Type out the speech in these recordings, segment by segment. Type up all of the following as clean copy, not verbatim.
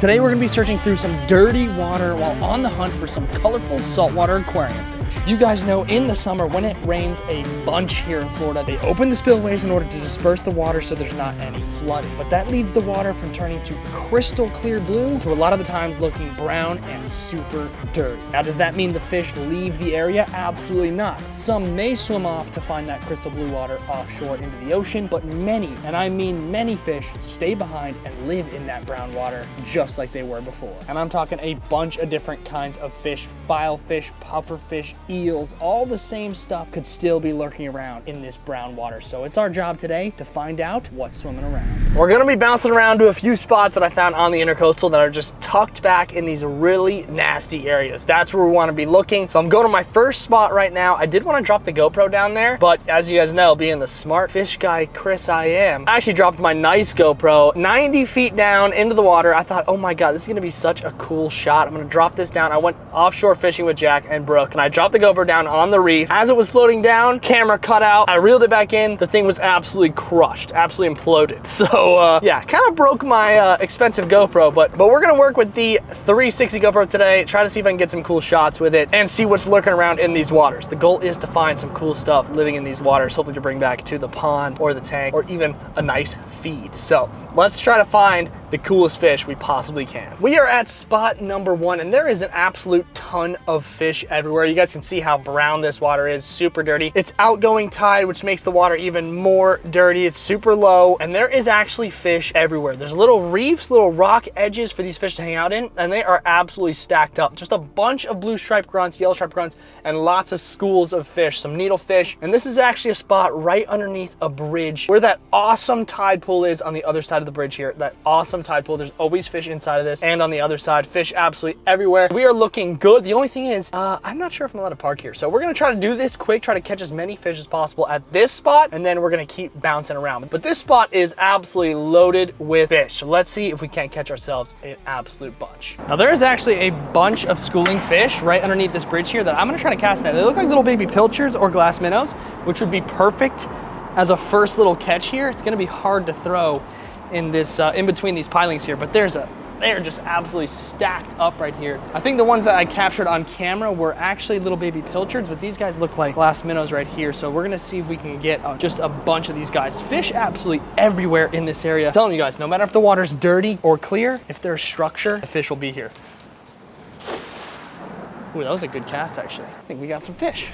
Today we're gonna be searching through some dirty water while on the hunt for some colorful saltwater aquarium fish. You guys know in the summer when it rains a bunch here in Florida, they open the spillways in order to disperse the water so there's not any flooding. But that leads the water from turning to crystal clear blue to a lot of the times looking brown and super dirty. Now, does that mean the fish leave the area? Absolutely not. Some may swim off to find that crystal blue water offshore into the ocean, but many, and I mean many fish, stay behind and live in that brown water just like they were before. And I'm talking a bunch of different kinds of fish, filefish, pufferfish, eels, all the same stuff could still be lurking around in this brown water. So it's our job today to find out what's swimming around. We're gonna be bouncing around to a few spots that I found on the intercoastal that are just tucked back in these really nasty areas. That's where we wanna be looking. So I'm going to my first spot right now. I did wanna drop the GoPro down there, but as you guys know, being the smart fish guy Chris I am, I actually dropped my nice GoPro 90 feet down into the water. I thought, oh my God, this is gonna be such a cool shot. I'm gonna drop this down. I went offshore fishing with Jack and Brooke, and I dropped the GoPro down on the reef. As it was floating down, camera cut out. I reeled it back in. The thing was absolutely crushed, absolutely imploded. So yeah, kind of broke my expensive GoPro, but we're gonna work with the 360 GoPro today, try to see if I can get some cool shots with it and see what's lurking around in these waters. The goal is to find some cool stuff living in these waters, hopefully to bring back to the pond or the tank or even a nice feed. So let's try to find the coolest fish we possibly can. We are at spot number 1, and there is an absolute ton of fish everywhere. You guys can see how brown this water is, super dirty. It's outgoing tide, which makes the water even more dirty. It's super low, and there is actually fish everywhere. There's little reefs, little rock edges for these fish to hang out in, and they are absolutely stacked up. Just a bunch of blue striped grunts, yellow striped grunts, and lots of schools of fish, some needlefish. And this is actually a spot right underneath a bridge where that awesome tide pool is on the other side of the bridge here. That awesome tide pool. There's always fish inside of this, and on the other side, fish absolutely everywhere. We are looking good. The only thing is, I'm not sure if I'm allowed to park here. So we're gonna try to do this quick, try to catch as many fish as possible at this spot, and then we're gonna keep bouncing around. But this spot is absolutely loaded with fish. So let's see if we can't catch ourselves an absolute bunch. Now there is actually a bunch of schooling fish right underneath this bridge here that I'm gonna try to cast at. They look like little baby pilchards or glass minnows, which would be perfect as a first little catch here. It's gonna be hard to throw in this in between these pilings here, but they're just absolutely stacked up right here. I think the ones that I captured on camera were actually little baby pilchards, but these guys look like glass minnows right here. So we're gonna see if we can get just a bunch of these guys. Fish absolutely everywhere in this area. I'm telling you guys, no matter if the water's dirty or clear, if there's structure, the fish will be here. Ooh, that was a good cast actually. I think we got some fish.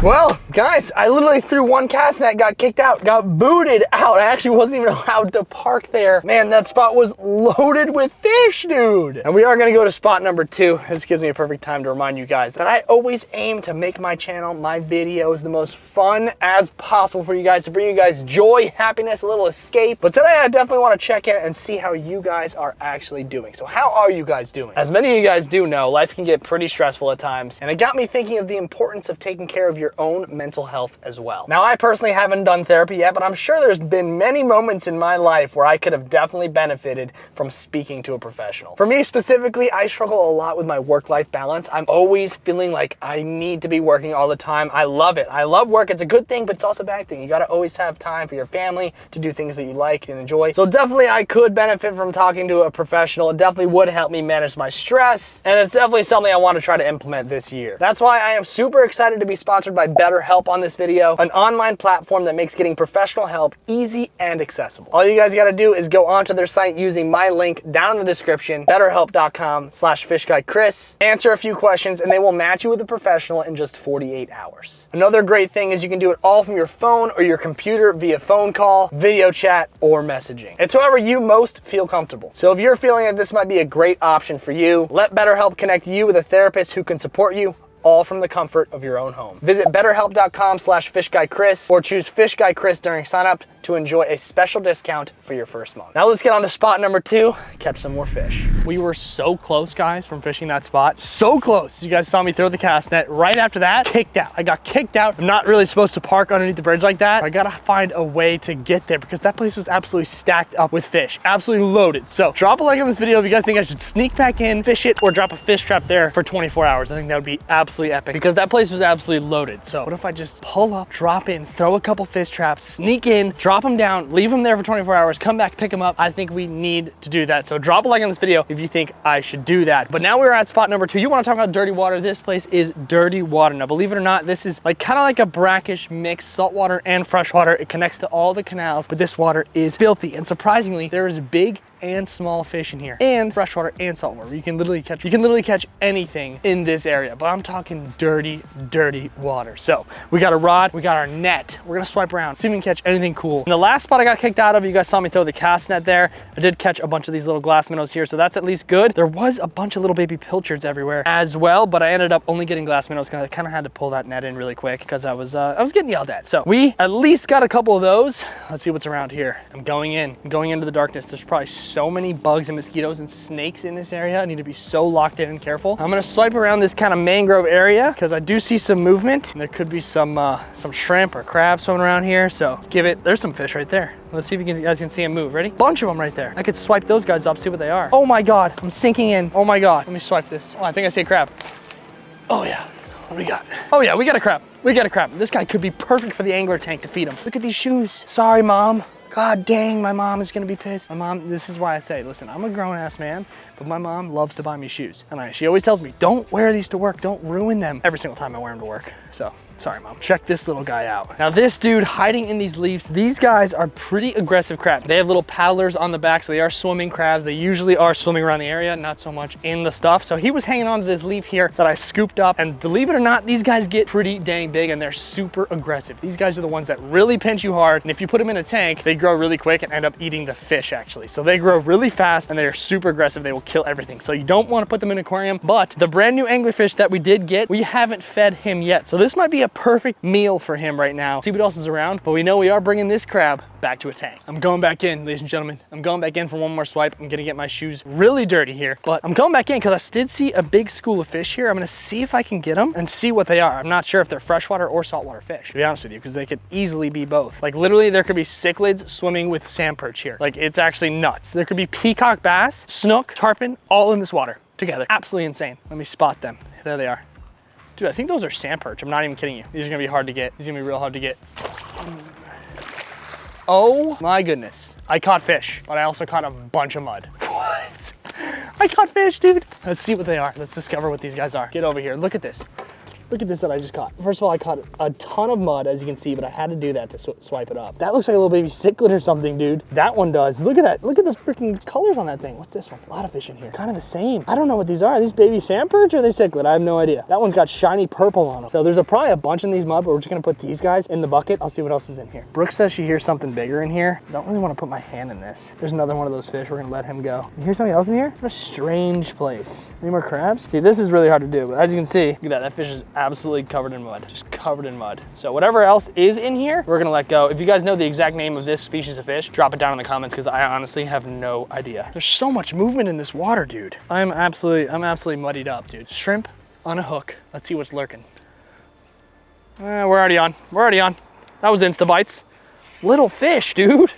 Well, guys, I literally threw one cast net, got kicked out, got booted out. I actually wasn't even allowed to park there. Man, that spot was loaded with fish, dude. And we are gonna go to spot number 2. This gives me a perfect time to remind you guys that I always aim to make my channel, my videos, the most fun as possible for you guys, to bring you guys joy, happiness, a little escape. But today I definitely wanna check in and see how you guys are actually doing. So how are you guys doing? As many of you guys do know, life can get pretty stressful at times. And it got me thinking of the importance of taking care of your own mental health as well. Now, I personally haven't done therapy yet, but I'm sure there's been many moments in my life where I could have definitely benefited from speaking to a professional. For me specifically, I struggle a lot with my work-life balance. I'm always feeling like I need to be working all the time. I love it. I love work. It's a good thing, but it's also a bad thing. You gotta always have time for your family to do things that you like and enjoy. So definitely I could benefit from talking to a professional. It definitely would help me manage my stress, and it's definitely something I want to try to implement this year. That's why I am super excited to be sponsored by BetterHelp on this video, an online platform that makes getting professional help easy and accessible. All you guys gotta do is go onto their site using my link down in the description, betterhelp.com/fishguychris, answer a few questions, and they will match you with a professional in just 48 hours. Another great thing is you can do it all from your phone or your computer via phone call, video chat, or messaging. It's however you most feel comfortable. So if you're feeling that this might be a great option for you, let BetterHelp connect you with a therapist who can support you, all from the comfort of your own home. Visit betterhelp.com/fishguychris or choose fishguychris during sign up to enjoy a special discount for your first month. Now let's get on to spot number 2, catch some more fish. We were so close, guys, from fishing that spot. So close. You guys saw me throw the cast net. Right after that, kicked out. I got kicked out. I'm not really supposed to park underneath the bridge like that. I gotta find a way to get there because that place was absolutely stacked up with fish, absolutely loaded. So drop a like on this video if you guys think I should sneak back in, fish it, or drop a fish trap there for 24 hours. I think that would be absolutely epic because that place was absolutely loaded. So what if I just pull up, drop in, throw a couple fish traps, sneak in, drop drop them down, leave them there for 24 hours, come back, pick them up. I think we need to do that. So drop a like on this video if you think I should do that. But now we're at spot number 2. You want to talk about dirty water? This place is dirty water. Now, believe it or not, this is like kind of like a brackish mix, saltwater and freshwater. It connects to all the canals, but this water is filthy. And surprisingly, there is big and small fish in here, and freshwater and saltwater. You can literally catch anything in this area, but I'm talking dirty water. So we got a rod, we got our net. We're gonna swipe around, see if we can catch anything cool. And the last spot I got kicked out of, you guys saw me throw the cast net there. I did catch a bunch of these little glass minnows here, so that's at least good. There was a bunch of little baby pilchards everywhere as well, but I ended up only getting glass minnows because I kind of had to pull that net in really quick because I was getting yelled at. So we at least got a couple of those. Let's see what's around here. I'm going into the darkness. There's probably so many bugs and mosquitoes and snakes in this area. I need to be so locked in and careful. I'm gonna swipe around this kind of mangrove area because I do see some movement. And there could be some shrimp or crabs swimming around here. So let's give it, there's some fish right there. Let's see if you guys can see them move. Ready? Bunch of them right there. I could swipe those guys up, see what they are. Oh my God, I'm sinking in. Oh my God, let me swipe this. Oh, I think I see a crab. Oh yeah, what do we got? Oh yeah, we got a crab. We got a crab. This guy could be perfect for the angler tank to feed him. Look at these shoes. Sorry, Mom. God dang, my mom is gonna be pissed. My mom, this is why I say, listen, I'm a grown ass man, but my mom loves to buy me shoes. And she always tells me, don't wear these to work, don't ruin them. Every single time I wear them to work. So, sorry, Mom. Check this little guy out. Now this dude hiding in these leaves, these guys are pretty aggressive crabs. They have little paddlers on the back, so they are swimming crabs. They usually are swimming around the area, not so much in the stuff. So he was hanging on to this leaf here that I scooped up, and believe it or not, these guys get pretty dang big and they're super aggressive. These guys are the ones that really pinch you hard, and if you put them in a tank, they grow really quick and end up eating the fish actually. So they grow really fast and they're super aggressive. They will kill everything. So you don't want to put them in an aquarium, but the brand new anglerfish that we did get, we haven't fed him yet. So this might be a perfect meal for him right now. See what else is around, but we know we are bringing this crab back to a tank. I'm going back in, ladies and gentlemen. I'm going back in for one more swipe. I'm gonna get my shoes really dirty here, but I'm going back in because I did see a big school of fish here. I'm gonna see if I can get them and see what they are. I'm not sure if they're freshwater or saltwater fish, to be honest with you, because they could easily be both. Like literally there could be cichlids swimming with sand perch here. Like it's actually nuts. There could be peacock bass, snook, tarpon, all in this water together. Absolutely insane. Let me spot them. There they are. Dude, I think those are sand perch. I'm not even kidding you. These are gonna be hard to get. These are gonna be real hard to get. Oh my goodness. I caught fish, but I also caught a bunch of mud. What? I caught fish, dude. Let's see what they are. Let's discover what these guys are. Get over here. Look at this. Look at this that I just caught. First of all, I caught a ton of mud, as you can see, but I had to do that to swipe it up. That looks like a little baby cichlid or something, dude. That one does. Look at that. Look at the freaking colors on that thing. What's this one? A lot of fish in here. Kind of the same. I don't know what these are. Are these baby sand perch or are they cichlid? I have no idea. That one's got shiny purple on them. So there's probably a bunch in these mud, but we're just gonna put these guys in the bucket. I'll see what else is in here. Brooke says she hears something bigger in here. Don't really want to put my hand in this. There's another one of those fish. We're gonna let him go. You hear something else in here? What a strange place. Any more crabs? See, this is really hard to do, but as you can see, look at that. That fish is absolutely covered in mud, just covered in mud. So whatever else is in here, we're gonna let go. If you guys know the exact name of this species of fish, drop it down in the comments because I honestly have no idea. There's so much movement in this water, dude. I'm absolutely muddied up, dude. Shrimp on a hook. Let's see what's lurking. We're already on. We're already on. That was Insta Bites. Little fish, dude.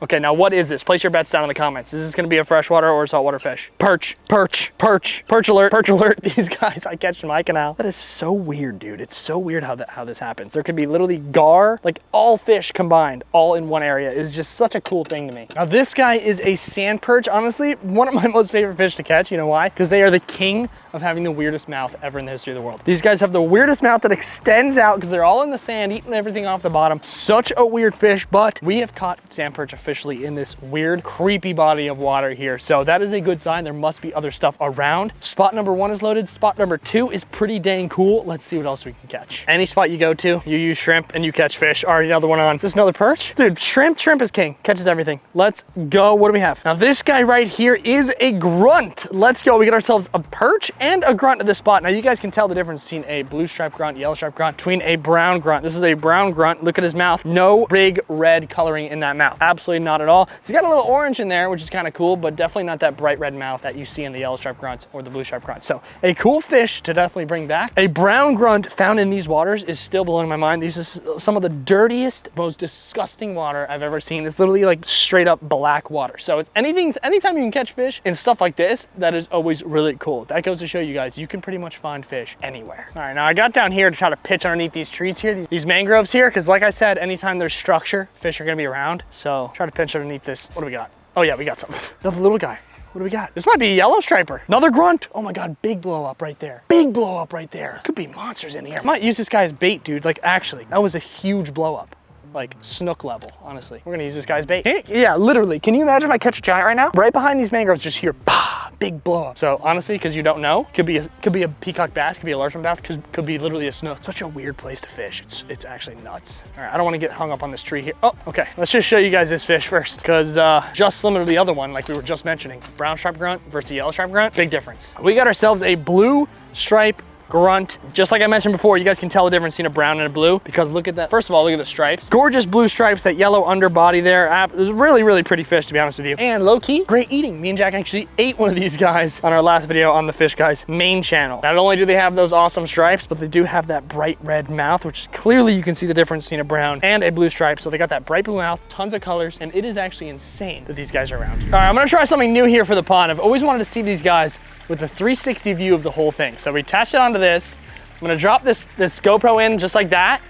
Okay, now what is this? Place your bets down in the comments. Is this gonna be a freshwater or a saltwater fish? Perch, perch, perch, perch alert, perch alert. These guys I catch in my canal. That is so weird, dude. It's so weird how this happens. There could be literally gar, like all fish combined, all in one area. Is just such a cool thing to me. Now this guy is a sand perch. Honestly, one of my most favorite fish to catch. You know why? Because they are the king of having the weirdest mouth ever in the history of the world. These guys have the weirdest mouth that extends out because they're all in the sand, eating everything off the bottom. Such a weird fish, but we have caught sand perch officially in this weird, creepy body of water here. So that is a good sign. There must be other stuff around. Spot number 1 is loaded. Spot number 2 is pretty dang cool. Let's see what else we can catch. Any spot you go to, you use shrimp and you catch fish. Already another one on. Is this another perch? Dude, shrimp is king. Catches everything. Let's go. What do we have? Now this guy right here is a grunt. Let's go. We get ourselves a perch and a grunt at this spot. Now you guys can tell the difference between a blue stripe grunt, yellow stripe grunt, between a brown grunt. This is a brown grunt. Look at his mouth. No big red coloring in that mouth. Absolutely definitely not at all. He's got a little orange in there, which is kind of cool, but definitely not that bright red mouth that you see in the yellow stripe grunts or the blue stripe grunts. So a cool fish to definitely bring back. A brown grunt found in these waters is still blowing my mind. These is some of the dirtiest, most disgusting water I've ever seen. It's literally like straight up black water. So it's anytime you can catch fish in stuff like this, that is always really cool. That goes to show you guys, you can pretty much find fish anywhere. All right, now I got down here to try to pitch underneath these trees here, these mangroves here, because like I said, anytime there's structure, fish are gonna be around. So try to pinch underneath this. What do we got? Oh yeah, we got something. Another little guy. What do we got? This might be a yellow striper. Another grunt. Oh my God, big blow up right there. Big blow up right there. Could be monsters in here. I might use this guy as bait, dude. Like actually, that was a huge blow up. Like snook level, honestly. We're gonna use this guy's bait. Yeah, literally. Can you imagine if I catch a giant right now? Right behind these mangroves, just here, bah, big blow up. So honestly, because you don't know, could be a peacock bass, could be a largemouth bass, could be literally a snook. Such a weird place to fish. It's actually nuts. All right, I don't want to get hung up on this tree here. Oh, okay. Let's just show you guys this fish first, because just similar to the other one, like we were just mentioning, brown stripe grunt versus yellow stripe grunt, big difference. We got ourselves a blue stripe grunt. Just like I mentioned before, you guys can tell the difference between a brown and a blue because look at that. First of all, look at the stripes. Gorgeous blue stripes, that yellow underbody there. It was really, really pretty fish, to be honest with you. And low key, great eating. Me and Jack actually ate one of these guys on our last video on the Fish Guys main channel. Not only do they have those awesome stripes, but they do have that bright red mouth, which is clearly you can see the difference between a brown and a blue stripe. So they got that bright blue mouth, tons of colors, and it is actually insane that these guys are around. All right, I'm gonna try something new here for the pond. I've always wanted to see these guys with a 360 view of the whole thing. So we attached it onto this. I'm gonna drop this GoPro in just like that.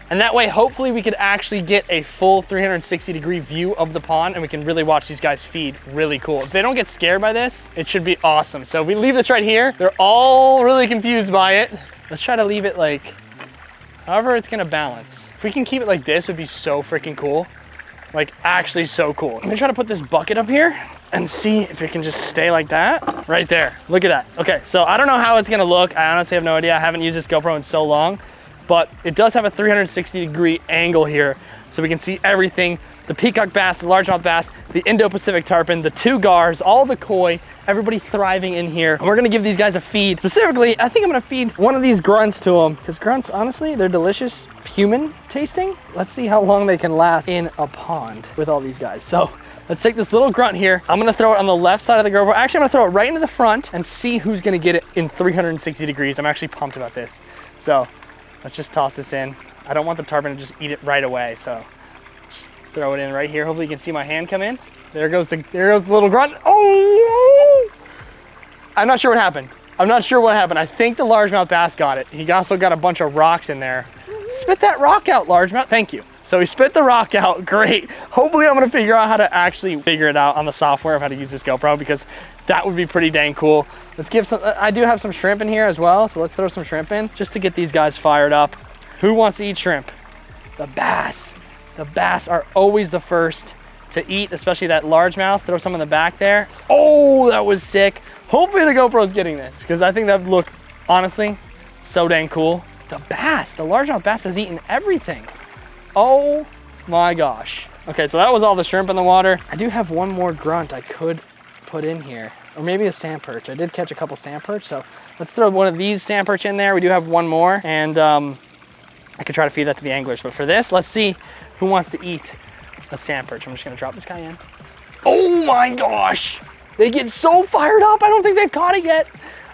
And that way, hopefully we could actually get a full 360-degree view of the pond and we can really watch these guys feed really cool. If they don't get scared by this, it should be awesome. So if we leave this right here, they're all really confused by it. Let's try to leave it like, however it's gonna balance. If we can keep it like this, it would be so freaking cool. Like actually so cool. I'm gonna try to put this bucket up here and see if it can just stay like that. Right there, look at that. Okay, so I don't know how it's gonna look. I honestly have no idea. I haven't used this GoPro in so long, but it does have a 360-degree angle here. So we can see everything. The peacock bass, the largemouth bass, the Indo-Pacific tarpon, the two gars, all the koi, everybody thriving in here. And we're gonna give these guys a feed. Specifically, I think I'm gonna feed one of these grunts to them because grunts, honestly, they're delicious, human tasting. Let's see how long they can last in a pond with all these guys. So let's take this little grunt here. I'm gonna throw it on the left side of the GoPro. Actually, I'm gonna throw it right into the front and see who's gonna get it in 360 degrees. I'm actually pumped about this. So let's just toss this in. I don't want the tarpon to just eat it right away. So just throw it in right here. Hopefully you can see my hand come in. There goes the little grunt. Oh! I'm not sure what happened. I think the largemouth bass got it. He also got a bunch of rocks in there. Spit that rock out, largemouth. Thank you. So he spit the rock out, great. Hopefully I'm gonna figure out how to actually figure it out on the software of how to use this GoPro because that would be pretty dang cool. Let's give some, I do have some shrimp in here as well. So let's throw some shrimp in just to get these guys fired up. Who wants to eat shrimp? The bass. The bass are always the first to eat, especially that largemouth. Throw some in the back there. Oh, that was sick. Hopefully the GoPro's getting this because I think that would look, honestly, so dang cool. The bass, the largemouth bass has eaten everything. Oh my gosh. Okay, so that was all the shrimp in the water. I do have one more grunt I could put in here, or maybe a sand perch. I did catch a couple sand perch, so let's throw one of these sand perch in there. We do have one more, and I could try to feed that to the anglers. But for this, let's see who wants to eat a sand perch. I'm just gonna drop this guy in. Oh my gosh. They get so fired up. I don't think they've caught it yet.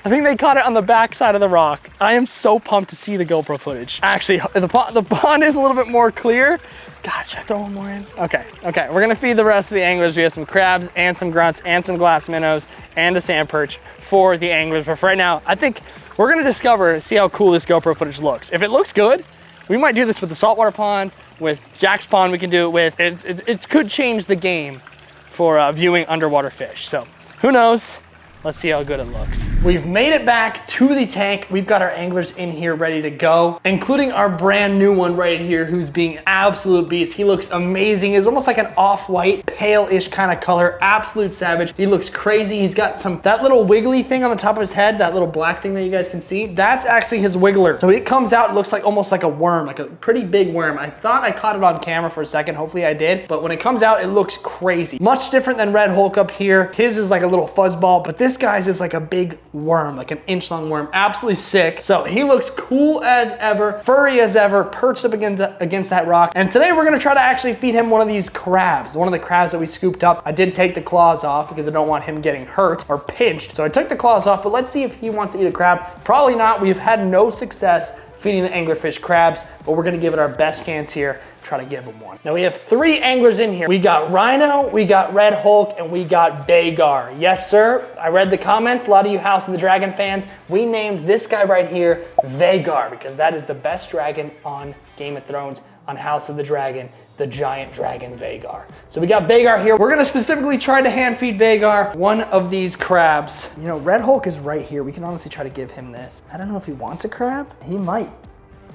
I think they caught it on the back side of the rock. I am so pumped to see the GoPro footage. Actually, the pond is a little bit more clear. God, should I throw one more in? Okay, we're gonna feed the rest of the anglers. We have some crabs and some grunts and some glass minnows and a sand perch for the anglers. But for right now, I think we're gonna see how cool this GoPro footage looks. If it looks good, we might do this with the saltwater pond, with Jack's pond we can do it with. It could change the game for viewing underwater fish. So who knows? Let's see how good it looks. We've made it back to the tank. We've got our anglers in here ready to go, including our brand new one right here who's being absolute beast. He looks amazing. He's almost like an off-white, pale-ish kind of color, absolute savage. He looks crazy. He's got that little wiggly thing on the top of his head, that little black thing that you guys can see. That's actually his wiggler. So it comes out, it looks like almost like a worm, like a pretty big worm. I thought I caught it on camera for a second. Hopefully I did. But when it comes out, it looks crazy. Much different than Red Hulk up here. His is like a little fuzzball, but this this guy's is like a big worm, like an inch long worm, absolutely sick. So he looks cool as ever, furry as ever, perched up against that rock. And today we're gonna try to actually feed him one of these crabs, one of the crabs that we scooped up. I did take the claws off because I don't want him getting hurt or pinched. So I took the claws off, but let's see if he wants to eat a crab. Probably not. We've had no success feeding the anglerfish crabs, but we're gonna give it our best chance here, try to give him one. Now we have 3 anglers in here. We got Rhino, we got Red Hulk, and we got Vagar. Yes, sir, I read the comments, a lot of you House of the Dragon fans. We named this guy right here Vagar because that is the best dragon on Game of Thrones, on House of the Dragon, the giant dragon Vagar. So we got Vagar here. We're gonna specifically try to hand feed Vagar one of these crabs. You know, Red Hulk is right here. We can honestly try to give him this. I don't know if he wants a crab. He might.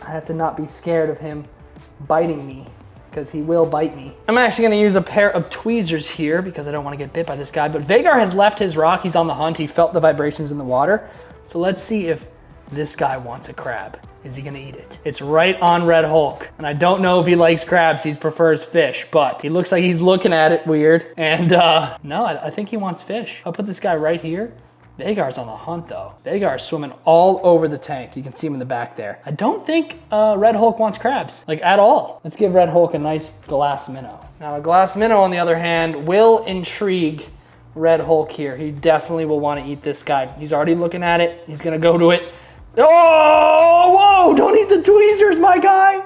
I have to not be scared of him biting me because he will bite me. I'm actually gonna use a pair of tweezers here because I don't wanna get bit by this guy, but Vagar has left his rock. He's on the hunt. He felt the vibrations in the water. So let's see if this guy wants a crab. Is he gonna eat it? It's right on Red Hulk. And I don't know if he likes crabs, he prefers fish, but he looks like he's looking at it weird. And no, I think he wants fish. I'll put this guy right here. Vagar's on the hunt though. Vagar's swimming all over the tank. You can see him in the back there. I don't think Red Hulk wants crabs, like at all. Let's give Red Hulk a nice glass minnow. Now a glass minnow on the other hand will intrigue Red Hulk here. He definitely will wanna eat this guy. He's already looking at it. He's gonna go to it. Oh, whoa, don't eat the tweezers, my guy.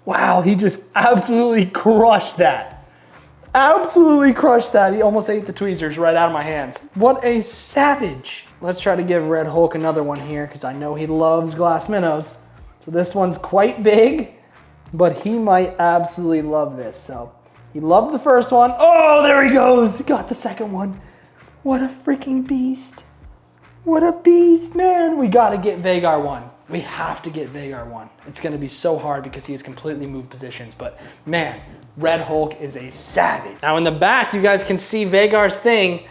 Wow, he just absolutely crushed that. Absolutely crushed that. He almost ate the tweezers right out of my hands. What a savage. Let's try to give Red Hulk another one here because I know he loves glass minnows. So this one's quite big, but he might absolutely love this. So he loved the first one. Oh, there he goes. He got the second one. What a freaking beast. What a beast, man. We gotta get Vagar one. We have to get Vagar one. It's gonna be so hard because he has completely moved positions, but man, Red Hulk is a savage. Now in the back, you guys can see Vagar's thing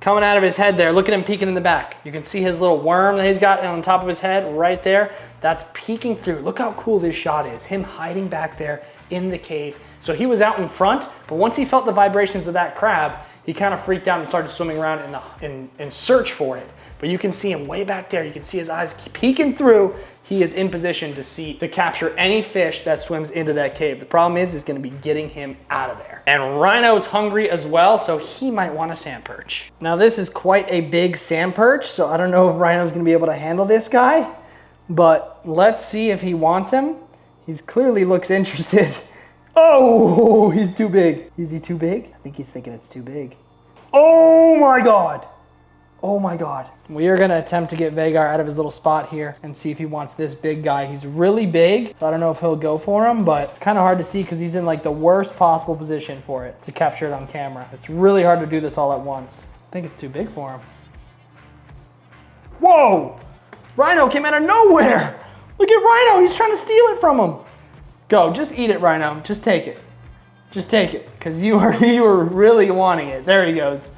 coming out of his head there. Look at him peeking in the back. You can see his little worm that he's got on top of his head right there. That's peeking through. Look how cool this shot is. Him hiding back there in the cave. So he was out in front, but once he felt the vibrations of that crab, he kind of freaked out and started swimming around in search for it. But you can see him way back there. You can see his eyes peeking through. He is in position to capture any fish that swims into that cave. The problem is gonna be getting him out of there. And Rhino's hungry as well, so he might want a sand perch. Now this is quite a big sand perch, so I don't know if Rhino's gonna be able to handle this guy, but let's see if he wants him. He clearly looks interested. Oh, he's too big. Is he too big? I think he's thinking it's too big. Oh my God. Oh my God. We are gonna attempt to get Vagar out of his little spot here and see if he wants this big guy. He's really big, so I don't know if he'll go for him, but it's kind of hard to see because he's in like the worst possible position for it to capture it on camera. It's really hard to do this all at once. I think it's too big for him. Whoa! Rhino came out of nowhere! Look at Rhino, he's trying to steal it from him. Go, just eat it, Rhino, just take it. Just take it, because you were really wanting it. There he goes.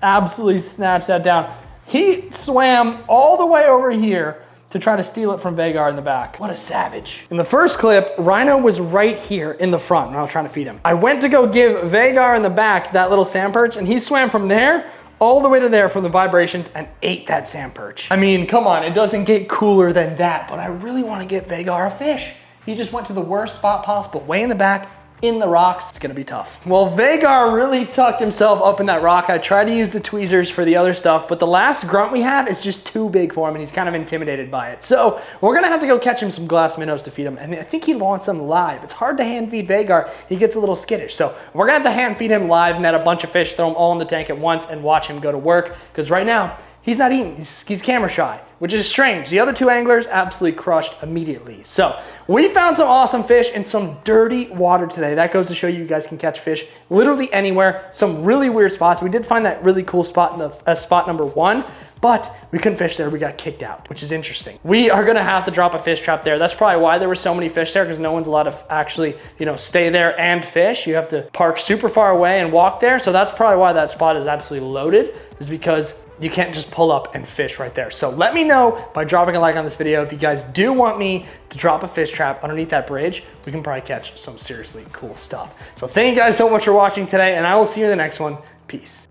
Absolutely snatched that down. He swam all the way over here to try to steal it from Vagar in the back. What a savage. In the first clip, Rhino was right here in the front when I was trying to feed him. I went to go give Vagar in the back that little sand perch, and he swam from there all the way to there from the vibrations and ate that sand perch. I mean, come on, it doesn't get cooler than that, but I really want to get Vagar a fish. He just went to the worst spot possible, way in the back, in the rocks. It's gonna be tough. Well, Vagar really tucked himself up in that rock. I tried to use the tweezers for the other stuff, but the last grunt we have is just too big for him and he's kind of intimidated by it. So we're gonna have to go catch him some glass minnows to feed him. And I think he wants them live. It's hard to hand feed Vagar. He gets a little skittish. So we're gonna have to hand feed him live, net a bunch of fish, throw them all in the tank at once and watch him go to work. Because right now, he's not eating, he's camera shy, which is strange. The other 2 anglers absolutely crushed immediately. So we found some awesome fish in some dirty water today. That goes to show you guys can catch fish literally anywhere. Some really weird spots. We did find that really cool spot in the spot number 1, but we couldn't fish there. We got kicked out, which is interesting. We are gonna have to drop a fish trap there. That's probably why there were so many fish there, because no one's allowed to actually, stay there and fish. You have to park super far away and walk there. So that's probably why that spot is absolutely loaded, is because you can't just pull up and fish right there. So let me know by dropping a like on this video if you guys do want me to drop a fish trap underneath that bridge. We can probably catch some seriously cool stuff. So thank you guys so much for watching today, and I will see you in the next one. Peace.